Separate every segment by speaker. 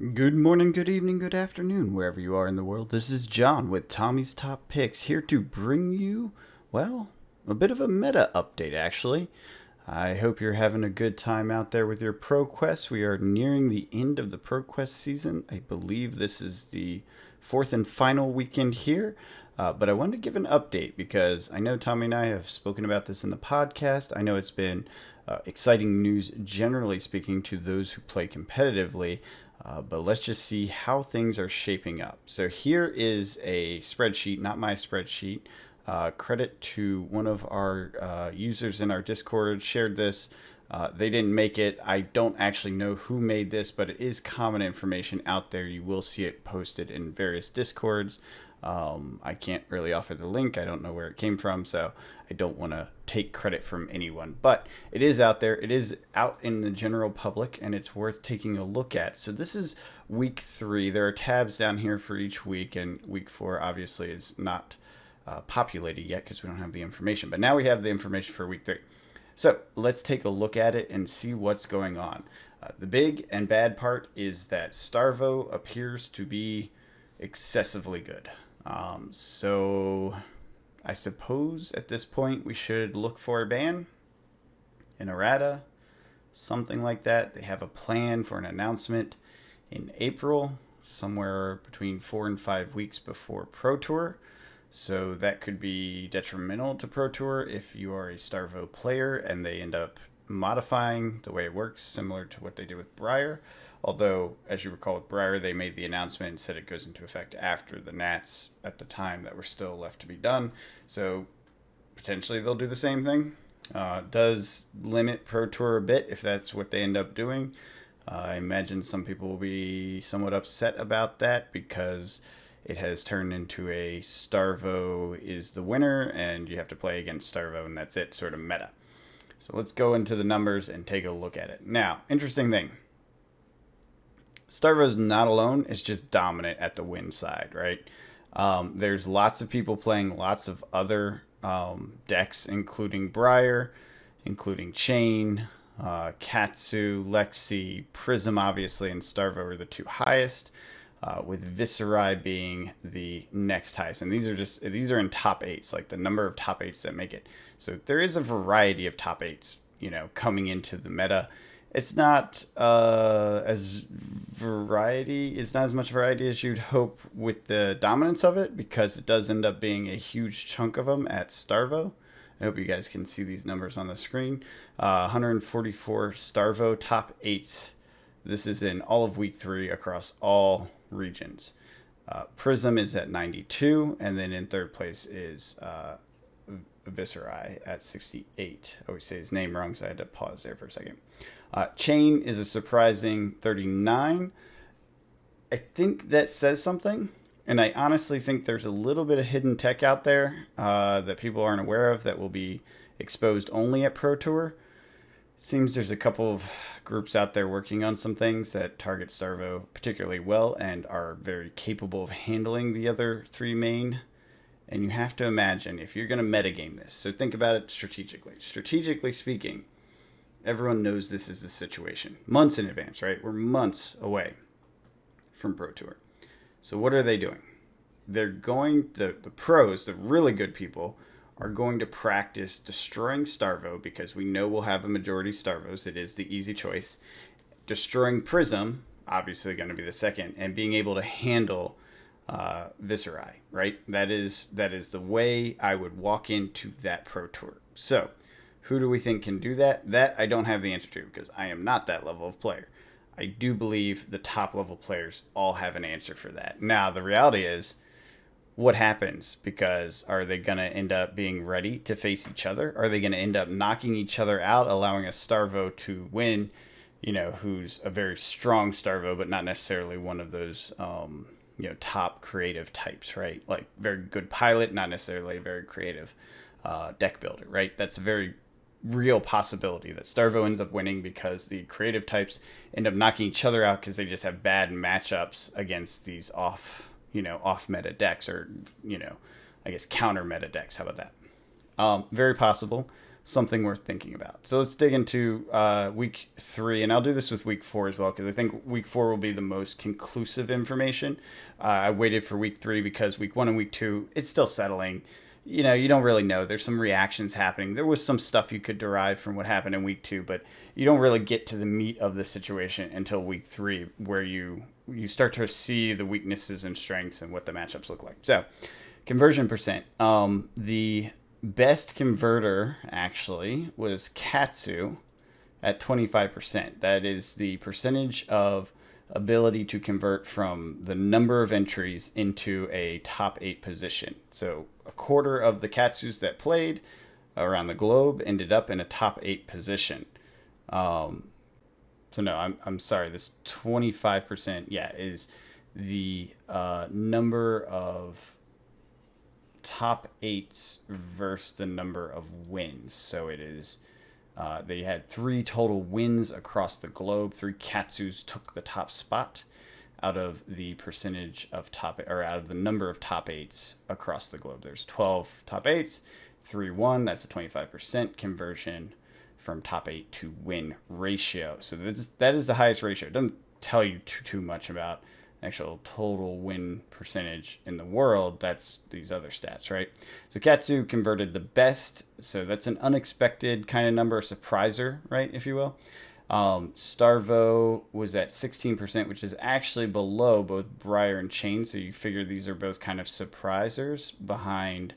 Speaker 1: Good morning, good evening, good afternoon, wherever you are in the world. This is John with Tommy's Top Picks, here to bring you, well, a bit of a meta update, actually. I hope you're having a good time out there with your ProQuest. We are nearing the end of the ProQuest season. I believe this is the fourth and final weekend here. But I wanted to give an update because I know Tommy and I have spoken about this in the podcast. I know it's been exciting news, generally speaking, to those who play competitively. But let's just see how things are shaping up. So here is a spreadsheet, not my spreadsheet. Credit to one of our users in our Discord shared this. They didn't make it. I don't actually know who made this, but it is common information out there. You will see it posted in various Discords. I can't really offer the link. I don't know where it came from, so I don't want to take credit from anyone. But it is out there. It is out in the general public, and it's worth taking a look at. So this is week 3. There are tabs down here for each week, and week 4 obviously is not populated yet because we don't have the information. But now we have the information for week 3. So let's take a look at it and see what's going on. The big and bad part is that Starvo appears to be excessively good. So I suppose at this point we should look for a ban, an errata, something like that. They have a plan for an announcement in April, somewhere between 4 and 5 weeks before Pro Tour. So that could be detrimental to Pro Tour if you are a Starvo player and they end up modifying the way it works, similar to what they did with Briar. Although, as you recall with Briar, they made the announcement and said it goes into effect after the Nats at the time that were still left to be done. So potentially they'll do the same thing. Does limit Pro Tour a bit if that's what they end up doing. I imagine some people will be somewhat upset about that because it has turned into a Starvo is the winner and you have to play against Starvo and that's it sort of meta. So let's go into the numbers and take a look at it. Now, interesting thing. Starvo's not alone. It's just dominant at the win side, right? There's lots of people playing lots of other decks, including Briar, including Chain, Katsu, Lexi, Prism, obviously, and Starvo are the 2 highest, with Viserai being the next highest. And these are in top 8s, like the number of top 8s that make it. So there is a variety of top 8s, coming into the meta. It's not as much variety as you'd hope with the dominance of it, because it does end up being a huge chunk of them at Starvo. I hope you guys can see these numbers on the screen. 144 Starvo top 8s. This is in all of week 3 across all regions. Prism is at 92, and then in third place is Viserai at 68. I always say his name wrong, so I had to pause there for a second. Chain is a surprising 39. I think that says something, and I honestly think there's a little bit of hidden tech out there that people aren't aware of that will be exposed only at Pro Tour. Seems there's a couple of groups out there working on some things that target Starvo particularly well and are very capable of handling the other 3 main. And you have to imagine if you're going to metagame this, so think about it strategically. Strategically speaking, everyone knows this is the situation. Months in advance, right? We're months away from Pro Tour. So what are they doing? They're going, the pros, the really good people, are going to practice destroying Starvo because we know we'll have a majority Starvos. It is the easy choice. Destroying Prism, obviously going to be the second, and being able to handle Viserai, right? That is the way I would walk into that Pro Tour. So who do we think can do that? That I don't have the answer to because I am not that level of player. I do believe the top level players all have an answer for that. Now, the reality is, what happens? Because are they going to end up being ready to face each other? Are they going to end up knocking each other out, allowing a Starvo to win, who's a very strong Starvo, but not necessarily one of those, top creative types, right? Like very good pilot, not necessarily a very creative deck builder, right? That's a very real possibility that Starvo ends up winning because the creative types end up knocking each other out because they just have bad matchups against these off meta decks or, I guess counter meta decks. How about that? Very possible. something worth thinking about. So let's dig into week 3, and I'll do this with week 4 as well, because I think week 4 will be the most conclusive information. I waited for week 3 because week 1 and week 2, it's still settling. You know, you don't really know. There's some reactions happening. There was some stuff you could derive from what happened in week 2, but you don't really get to the meat of the situation until week 3, where you start to see the weaknesses and strengths and what the matchups look like. So, conversion percent. The best converter actually was Katsu at 25%. That is the percentage of ability to convert from the number of entries into a top 8 position. So a quarter of the Katsus that played around the globe ended up in a top 8 position. So no, I'm sorry. This 25%, is the number of top 8s versus the number of wins. So it is they had 3 total wins across the globe. 3 Katsus took the top spot out of the percentage of out of the number of top 8s across the globe. There's 12 top 8s, 3 won. That's a 25% conversion from top 8 to win ratio. So that is the highest ratio. It doesn't tell you too much about actual total win percentage in the world. That's these other stats, right? So Katsu converted the best. So that's an unexpected kind of number, a surpriser, right, if you will. Starvo was at 16%, which is actually below both Briar and Chain. So you figure these are both kind of surprisers behind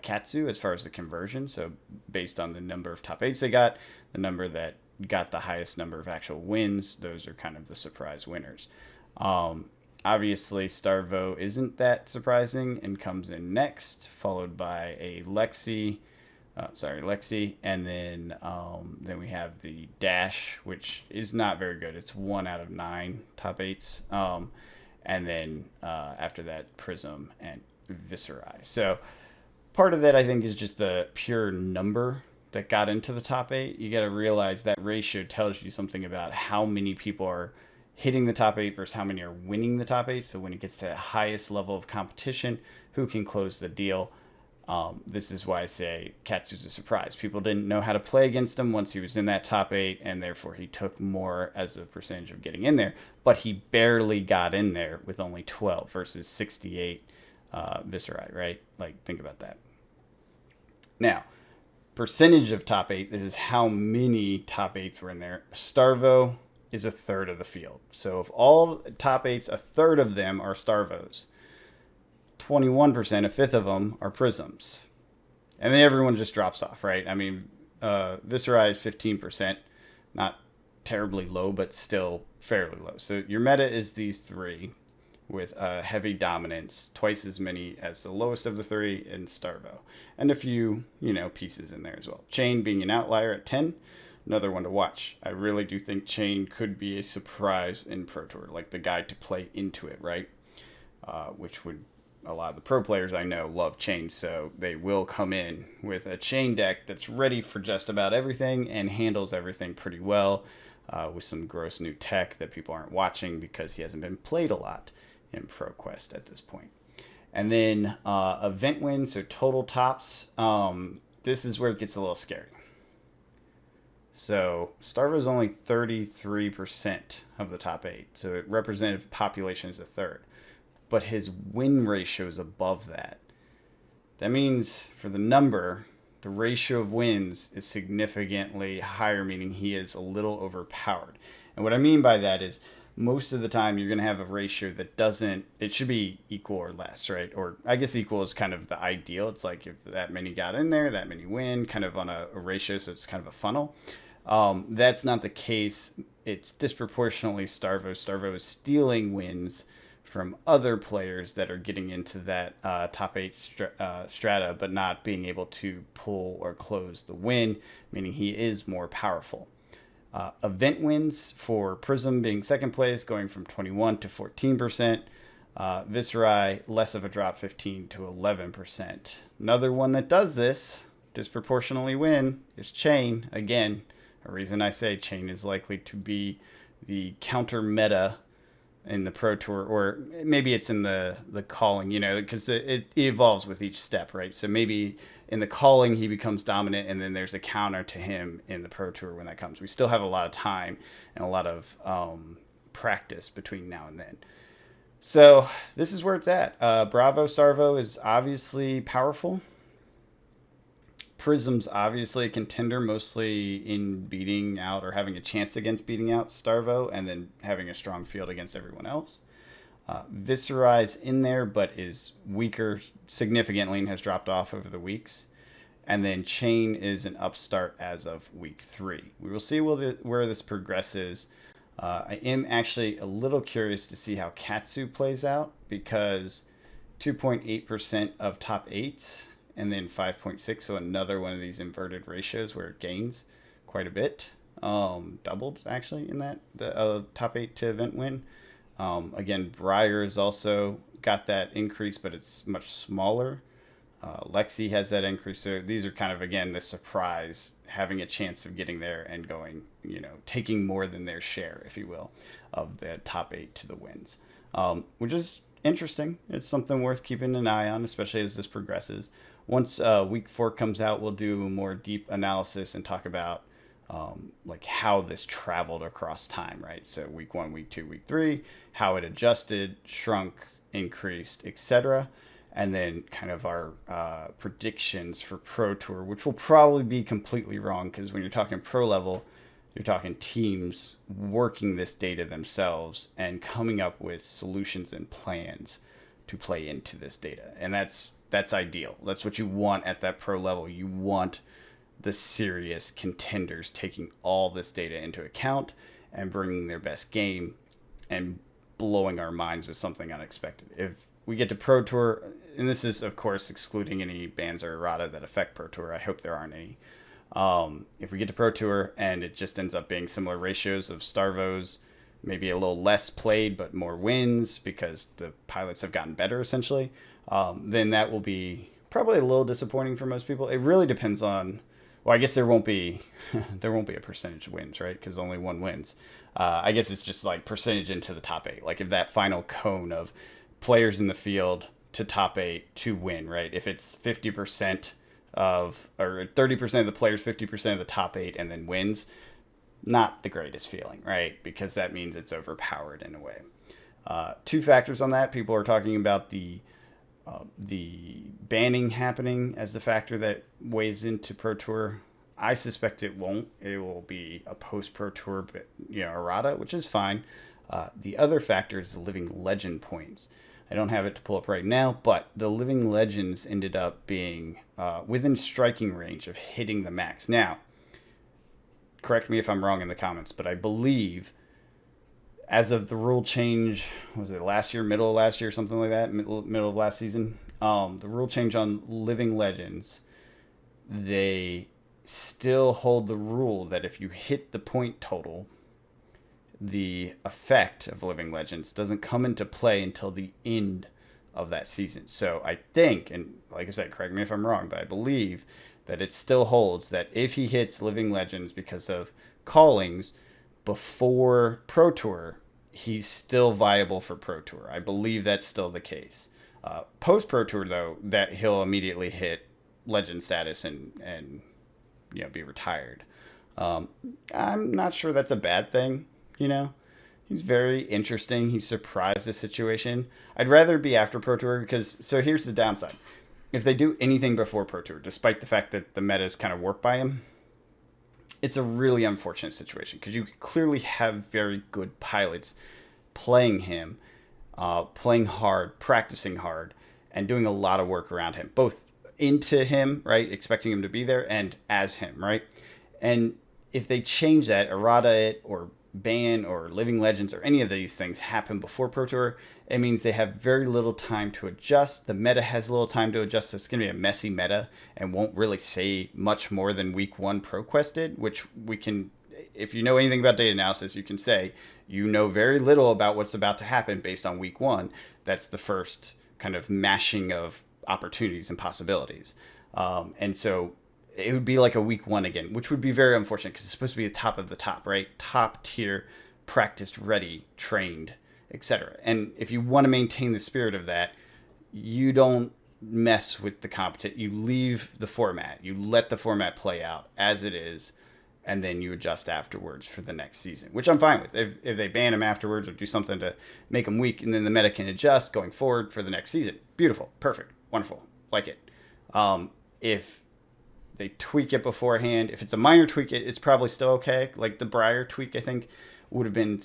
Speaker 1: Katsu as far as the conversion. So based on the number of top 8s they got, the number that got the highest number of actual wins, those are kind of the surprise winners. Obviously, Starvo isn't that surprising and comes in next, followed by a Lexi, and then we have the Dash, which is not very good. It's 1 out of 9 top 8s, and then after that, Prism and Viscerai. So part of that, I think, is just the pure number that got into the top 8. You got to realize that ratio tells you something about how many people are hitting the top 8 versus how many are winning the top 8. So when it gets to the highest level of competition, who can close the deal? This is why I say Katsu's a surprise. People didn't know how to play against him once he was in that top 8, and therefore he took more as a percentage of getting in there. But he barely got in there with only 12 versus 68 Viscerai, right? Like, think about that. Now, percentage of top 8, this is how many top 8s were in there. Starvo is a third of the field. So if all top 8s, a third of them are Starvos. 21%, a fifth of them are Prisms. And then everyone just drops off, right? I mean, Viscerai is 15%. Not terribly low, but still fairly low. So your meta is these 3 with heavy dominance, twice as many as the lowest of the 3 in Starvo. And a few, pieces in there as well. Chain being an outlier at 10. Another one to watch. I really do think Chain could be a surprise in Pro Tour, like the guy to play into it, right? Which would, a lot of the pro players I know love Chain, so they will come in with a Chain deck that's ready for just about everything and handles everything pretty well, with some gross new tech that people aren't watching because he hasn't been played a lot in ProQuest at this point. And then event wins, so total tops. This is where it gets a little scary. So Starvo is only 33% of the top 8. So representative population is a third. But his win ratio is above that. That means for the number, the ratio of wins is significantly higher, meaning he is a little overpowered. And what I mean by that is most of the time you're going to have a ratio that doesn't, it should be equal or less, right? Or I guess equal is kind of the ideal. It's like if that many got in there, that many win, kind of on a ratio, so it's kind of a funnel. That's not the case. It's disproportionately Starvo. Starvo is stealing wins from other players that are getting into that top 8 strata, but not being able to pull or close the win, meaning he is more powerful. Event wins for Prism being second place, going from 21 to 14%. Viscerai, less of a drop, 15 to 11%. Another one that does this, disproportionately win, is Chain. Again, a reason I say Chain is likely to be the counter meta in the Pro Tour, or maybe it's in the calling, because it evolves with each step, right? So maybe in the calling he becomes dominant, and then there's a counter to him in the Pro Tour when that comes. We still have a lot of time and a lot of practice between now and then. So this is where it's at. Bravo Starvo is obviously powerful. Prism's obviously a contender, mostly in beating out or having a chance against beating out Starvo, and then having a strong field against everyone else. Viscerai's in there, but is weaker significantly and has dropped off over the weeks. And then Chain is an upstart as of week 3. We will see where this progresses. I am actually a little curious to see how Katsu plays out, because 2.8% of top 8s and then 5.6, so another one of these inverted ratios where it gains quite a bit. Doubled actually in that the top 8 to event win. Again, Briar has also got that increase, but it's much smaller. Lexi has that increase. So these are kind of, again, the surprise, having a chance of getting there and going, taking more than their share, if you will, of the top 8 to the wins, which is interesting. It's something worth keeping an eye on, especially as this progresses. Once week 4 comes out, we'll do a more deep analysis and talk about like how this traveled across time, right? So week 1, week 2, week 3, how it adjusted, shrunk, increased, etc. And then kind of our predictions for Pro Tour, which will probably be completely wrong, because when you're talking pro level, you're talking teams working this data themselves and coming up with solutions and plans to play into this data. And that's ideal. That's what you want at that pro level. You want the serious contenders taking all this data into account and bringing their best game and blowing our minds with something unexpected. If we get to Pro Tour, and this is, of course, excluding any bans or errata that affect Pro Tour. I hope there aren't any. If we get to Pro Tour and it just ends up being similar ratios of Starvos, maybe a little less played but more wins because the pilots have gotten better, essentially, then that will be probably a little disappointing for most people. It really depends on... Well, I guess there won't be a percentage of wins, right? Because only one wins. I guess it's just like percentage into the top 8. Like if that final cone of players in the field to top 8 to win, right? If it's 50% of, or 30% of the players, 50% of the top 8, and then wins, not the greatest feeling, right? Because that means it's overpowered in a way. 2 factors on that. People are talking about the banning happening as the factor that weighs into Pro Tour. I suspect it won't. It will be a post-Pro Tour, errata, which is fine. The other factor is the Living Legend points. I don't have it to pull up right now, but the Living Legends ended up being within striking range of hitting the max. Now, correct me if I'm wrong in the comments, but I believe as of the rule change, was it last year, middle of last year, something like that, middle of last season, the rule change on Living Legends, they still hold the rule that if you hit the point total, the effect of Living Legends doesn't come into play until the end of that season. So I think, and like I said, correct me if I'm wrong, but I believe that it still holds that if he hits Living Legends because of callings before Pro Tour, he's still viable for Pro Tour. I believe that's still the case. Post Pro Tour, though, that he'll immediately hit Legend status and be retired. I'm not sure that's a bad thing. He's very interesting. He surprised the situation. I'd rather be after Pro Tour so here's the downside. If they do anything before Pro Tour, despite the fact that the meta is kind of worked by him, it's a really unfortunate situation because you clearly have very good pilots playing him, playing hard, practicing hard, and doing a lot of work around him, both into him, right, expecting him to be there, and as him, right? And if they change that, errata it, or ban or Living Legends or any of these things happen before Pro Tour, it means they have very little time to adjust. The meta has little time to adjust, so it's going to be a messy meta and won't really say much more than week 1 ProQuest did, which we can, if you know anything about data analysis, you can say you know very little about what's about to happen based on week 1. That's the first kind of mashing of opportunities and possibilities. And so it would be like a week 1 again, which would be very unfortunate because it's supposed to be the top of the top, right? Top tier, practiced, ready, trained, etc. And if you want to maintain the spirit of that, you don't mess with the competition. You leave the format. You let the format play out as it is, and then you adjust afterwards for the next season, which I'm fine with. If they ban them afterwards or do something to make them weak, and then the meta can adjust going forward for the next season, beautiful, perfect, wonderful, like it. If they tweak it beforehand, if it's a minor tweak, it's probably still okay. Like the Briar tweak, I think, would have been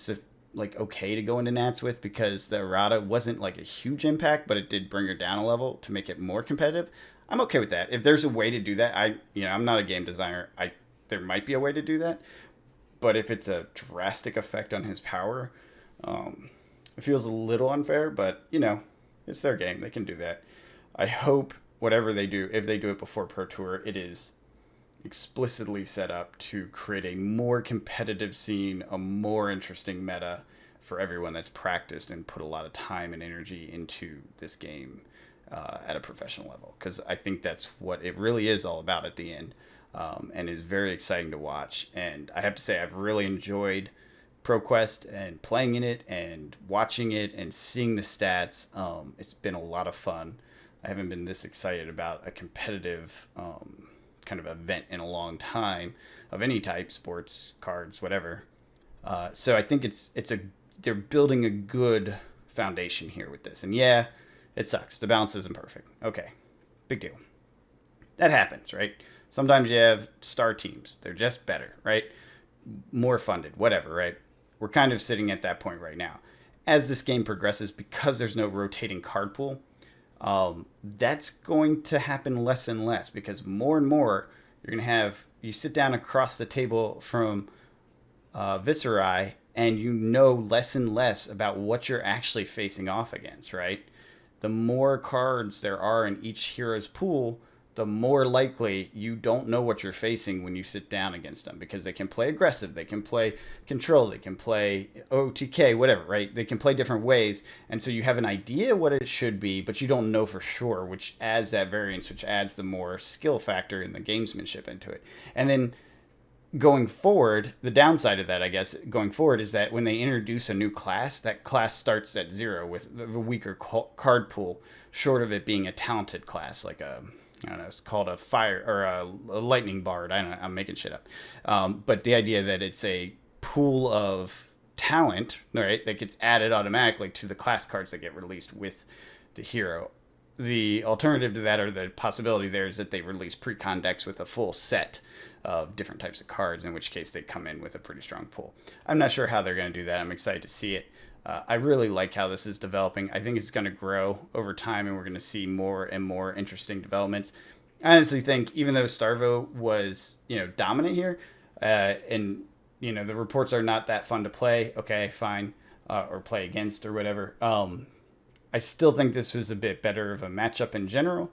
Speaker 1: like okay to go into Nats with, because the errata wasn't like a huge impact, but it did bring her down a level to make it more competitive. I'm okay with that. If there's a way to do that, I'm not a game designer. There might be a way to do that, but if it's a drastic effect on his power, it feels a little unfair. But it's their game; they can do that. I hope whatever they do, if they do it before Pro Tour, it is explicitly set up to create a more competitive scene, a more interesting meta for everyone that's practiced and put a lot of time and energy into this game at a professional level. Because I think that's what it really is all about at the end, and is very exciting to watch. And I have to say, I've really enjoyed ProQuest and playing in it and watching it and seeing the stats. It's been a lot of fun. I haven't been this excited about a competitive kind of event in a long time, of any type, sports, cards, whatever. So I think they're building a good foundation here with this. And yeah, it sucks. The balance isn't perfect. Okay, big deal. That happens, right? Sometimes you have star teams. They're just better, right? More funded, whatever, right? We're kind of sitting at that point right now. As this game progresses, because there's no rotating card pool, that's going to happen less and less, because more and more you're going to have, you sit down across the table from Viserai, and less and less about what you're actually facing off against, right? The more cards there are in each hero's pool, the more likely you don't know what you're facing when you sit down against them, because they can play aggressive, they can play control, they can play OTK, whatever, right? They can play different ways. And so you have an idea what it should be, but you don't know for sure, which adds that variance, which adds the more skill factor in the gamesmanship into it. And then going forward, the downside of that, I guess, going forward, is that when they introduce a new class, that class starts at 0 with a weaker card pool, short of it being a talented class, like I don't know, it's called a fire or a lightning bard. I don't know, I'm making shit up. But the idea that it's a pool of talent, right, that gets added automatically to the class cards that get released with the hero. The alternative to that, or the possibility there, is that they release pre-con decks with a full set of different types of cards, in which case they come in with a pretty strong pool. I'm not sure how they're going to do that. I'm excited to see it. I really like how this is developing. I think it's going to grow over time, and we're going to see more and more interesting developments. I honestly think, even though Starvo was, dominant here, and the reports are not that fun to play. Okay, fine, or play against or whatever. I still think this was a bit better of a matchup in general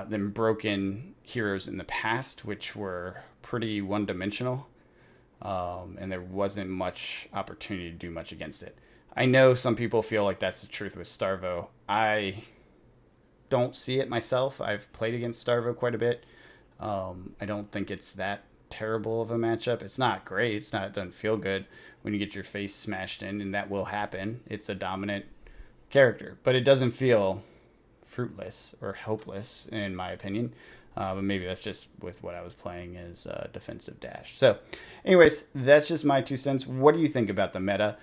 Speaker 1: than broken heroes in the past, which were pretty one-dimensional, and there wasn't much opportunity to do much against it. I know some people feel like that's the truth with Starvo. I don't see it myself. I've played against Starvo quite a bit. I don't think it's that terrible of a matchup. It's not great. It doesn't feel good when you get your face smashed in, and that will happen. It's a dominant character, but it doesn't feel fruitless or hopeless, in my opinion. But maybe that's just with what I was playing as defensive dash. So anyways, that's just my 2 cents. What do you think about the meta?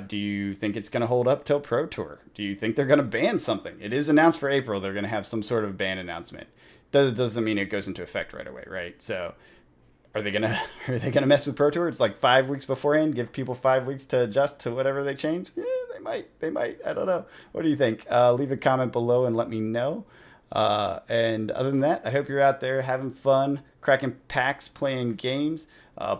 Speaker 1: Do you think it's going to hold up till Pro Tour? Do you think they're going to ban something? It is announced for April. They're going to have some sort of ban announcement. Doesn't mean it goes into effect right away, right? So are they gonna mess with Pro Tour? It's like 5 weeks beforehand, give people 5 weeks to adjust to whatever they change. They might. I don't know. What do you think? Leave a comment below and let me know. And other than that, I hope you're out there having fun, cracking packs, playing games.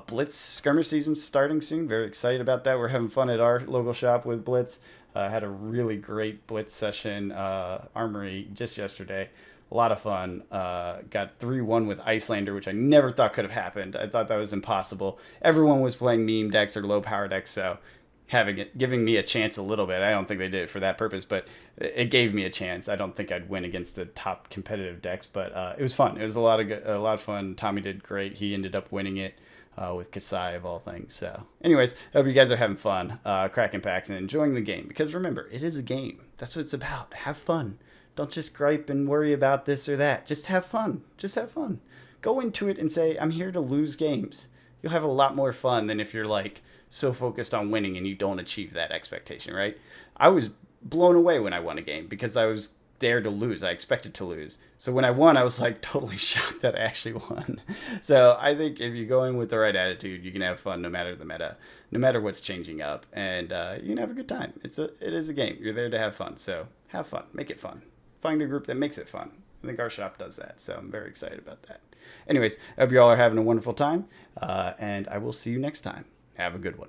Speaker 1: Blitz skirmish season starting soon. Very excited about that. We're having fun at our local shop with Blitz. Had a really great Blitz session, Armory, just yesterday. A lot of fun. Got 3-1 with Icelander, which I never thought could have happened. I thought that was impossible. Everyone was playing meme decks or low power decks, so giving me a chance a little bit. I don't think they did it for that purpose, but it gave me a chance. I don't think I'd win against the top competitive decks, but it was fun. It was a lot of fun. Tommy did great. He ended up winning it. with Kasai of all things. So, anyways, I hope you guys are having fun, cracking packs, and enjoying the game. Because remember, it is a game. That's what it's about. Have fun. Don't just gripe and worry about this or that. Just have fun. Just have fun. Go into it and say, I'm here to lose games. You'll have a lot more fun than if you're like so focused on winning and you don't achieve that expectation, right? I was blown away when I won a game because I was there to lose. I expected to lose. So when I won, I was like totally shocked that I actually won. So I think if you go in with the right attitude, you can have fun no matter the meta, no matter what's changing up, and you can have a good time. It is a game. You're there to have fun. So have fun. Make it fun. Find a group that makes it fun. I think our shop does that. So I'm very excited about that. Anyways, I hope you all are having a wonderful time, and I will see you next time. Have a good one.